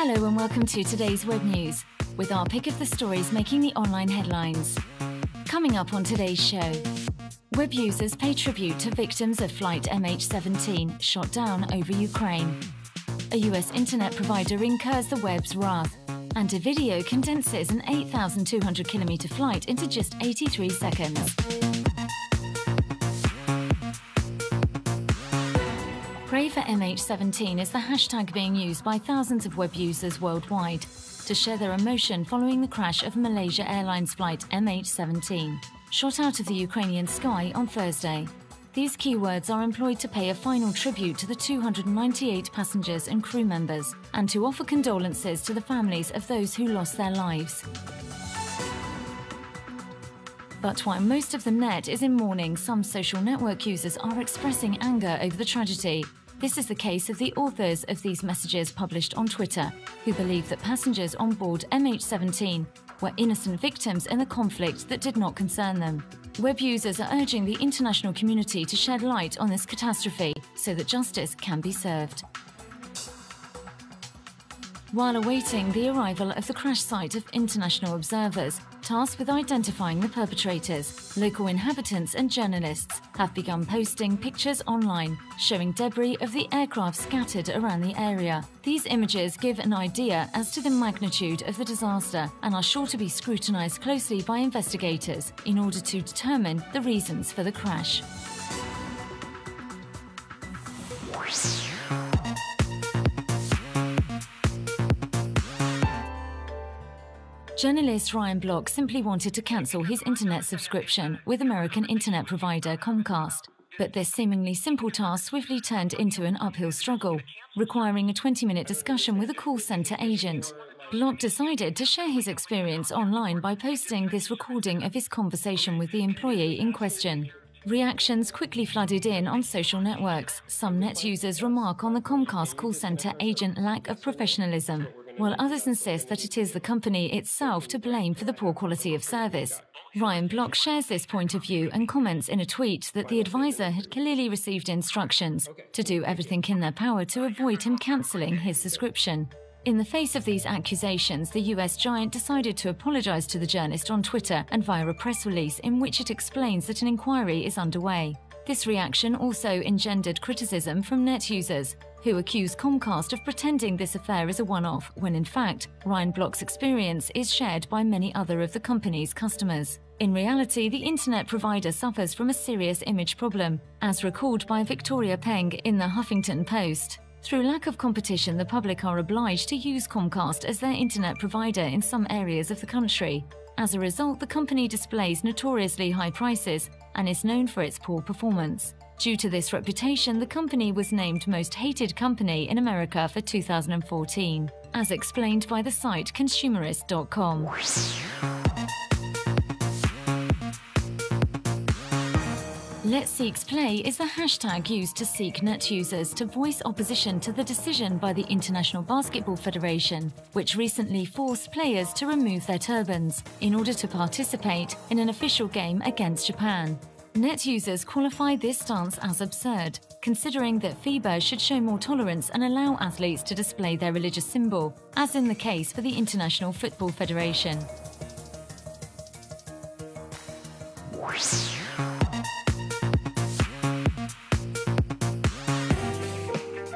Hello and welcome to today's web news, with our pick of the stories making the online headlines. Coming up on today's show, web users pay tribute to victims of flight MH17 shot down over Ukraine. A US internet provider incurs the web's wrath, and a video condenses an 8,200-kilometer flight into just 83 seconds. Pray for MH17 is the hashtag being used by thousands of web users worldwide to share their emotion following the crash of Malaysia Airlines flight MH17, shot out of the Ukrainian sky on Thursday. These keywords are employed to pay a final tribute to the 298 passengers and crew members, and to offer condolences to the families of those who lost their lives. But while most of the net is in mourning, some social network users are expressing anger over the tragedy. This is the case of the authors of these messages published on Twitter, who believe that passengers on board MH17 were innocent victims in a conflict that did not concern them. Web users are urging the international community to shed light on this catastrophe so that justice can be served. While awaiting the arrival of the crash site of international observers tasked with identifying the perpetrators, local inhabitants and journalists have begun posting pictures online showing debris of the aircraft scattered around the area. These images give an idea as to the magnitude of the disaster and are sure to be scrutinized closely by investigators in order to determine the reasons for the crash. Journalist Ryan Block simply wanted to cancel his internet subscription with American internet provider Comcast. But this seemingly simple task swiftly turned into an uphill struggle, requiring a 20-minute discussion with a call center agent. Block decided to share his experience online by posting this recording of his conversation with the employee in question. Reactions quickly flooded in on social networks. Some net users remark on the Comcast call center agent lack of professionalism, while others insist that it is the company itself to blame for the poor quality of service. Ryan Block shares this point of view and comments in a tweet that the advisor had clearly received instructions to do everything in their power to avoid him cancelling his subscription. In the face of these accusations, the US giant decided to apologize to the journalist on Twitter and via a press release in which it explains that an inquiry is underway. This reaction also engendered criticism from net users, who accuse Comcast of pretending this affair is a one-off, when in fact, Ryan Block's experience is shared by many other of the company's customers. In reality, the internet provider suffers from a serious image problem, as recalled by Victoria Peng in the Huffington Post. Through lack of competition, the public are obliged to use Comcast as their internet provider in some areas of the country. As a result, the company displays notoriously high prices and is known for its poor performance. Due to this reputation, the company was named Most Hated Company in America for 2014, as explained by the site consumerist.com. Let's Seeks Play is the hashtag used to seek net users to voice opposition to the decision by the International Basketball Federation, which recently forced players to remove their turbans in order to participate in an official game against Japan. Net users qualify this stance as absurd, considering that FIBA should show more tolerance and allow athletes to display their religious symbol, as in the case for the International Football Federation.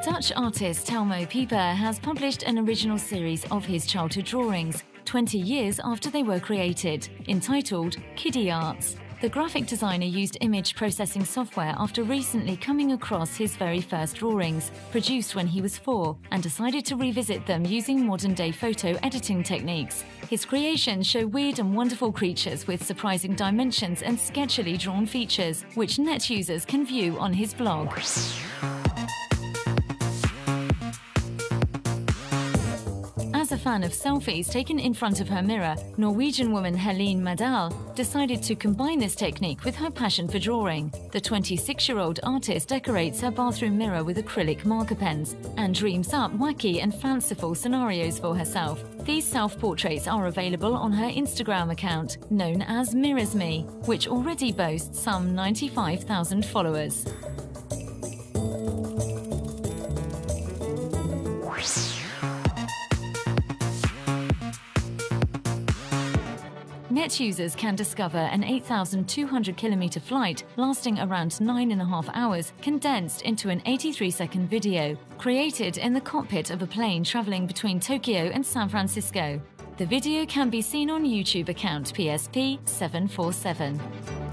Dutch artist Telmo Pieper has published an original series of his childhood drawings, 20 years after they were created, entitled Kiddie Arts. The graphic designer used image processing software after recently coming across his very first drawings, produced when he was 4, and decided to revisit them using modern-day photo editing techniques. His creations show weird and wonderful creatures with surprising dimensions and sketchily drawn features, which net users can view on his blog. As a fan of selfies taken in front of her mirror, Norwegian woman Helene Madal decided to combine this technique with her passion for drawing. The 26-year-old artist decorates her bathroom mirror with acrylic marker pens and dreams up wacky and fanciful scenarios for herself. These self-portraits are available on her Instagram account, known as Mirrors Me, which already boasts some 95,000 followers. Yet users can discover an 8,200-kilometer flight lasting around 9.5 hours condensed into an 83-second video, created in the cockpit of a plane traveling between Tokyo and San Francisco. The video can be seen on YouTube account PSP747.